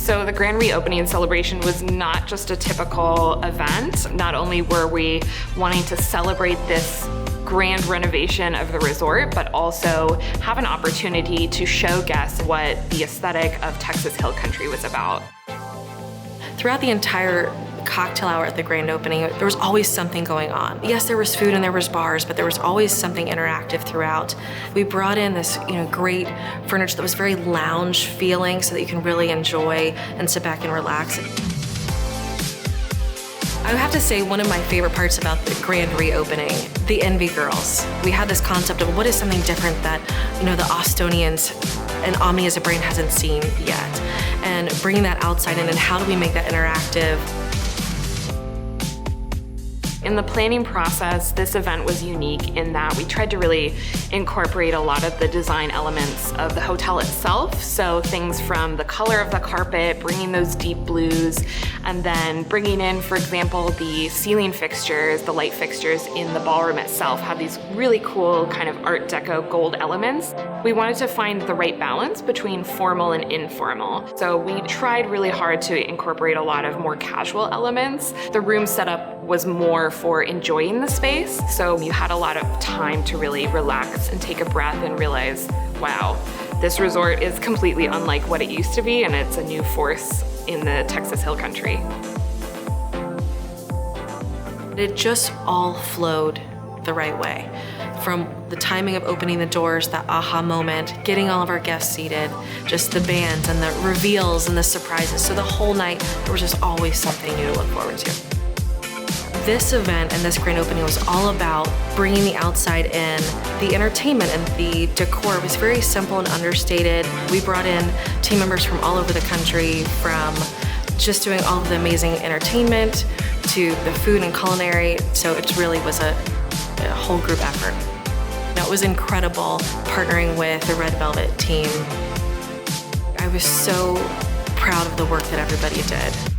So the grand reopening celebration was not just a typical event. Not only were we wanting to celebrate this grand renovation of the resort, but also have an opportunity to show guests what the aesthetic of Texas Hill Country was about. Throughout the entire cocktail hour at the grand opening, there was always something going on. Yes, there was food and there was bars, but there was always something interactive throughout. We brought in this great furniture that was very lounge feeling so that you can really enjoy and sit back and relax. I would have to say one of my favorite parts about the grand reopening, the Envy Girls. We had this concept of what is something different that the Austonians and Omni as a brand hasn't seen yet. And bringing that outside in and how do we make that interactive? In the planning process, this event was unique in that we tried to really incorporate a lot of the design elements of the hotel itself. So things from the color of the carpet, bringing those deep blues, and then bringing in, for example, the ceiling fixtures, the light fixtures in the ballroom itself have these really cool kind of Art Deco gold elements. We wanted to find the right balance between formal and informal. So we tried really hard to incorporate a lot of more casual elements. The room setup was more for enjoying the space, so you had a lot of time to really relax and take a breath and realize, wow, this resort is completely unlike what it used to be, and it's a new force in the Texas Hill Country. It just all flowed the right way. From the timing of opening the doors, that aha moment, getting all of our guests seated, just the bands and the reveals and the surprises. So the whole night, there was just always something new to look forward to. This event and this grand opening was all about bringing the outside in. The entertainment and the decor was very simple and understated. We brought in team members from all over the country, from just doing all of the amazing entertainment to the food and culinary. So it really was a whole group effort. It was incredible partnering with the Red Velvet team. I was so proud of the work that everybody did.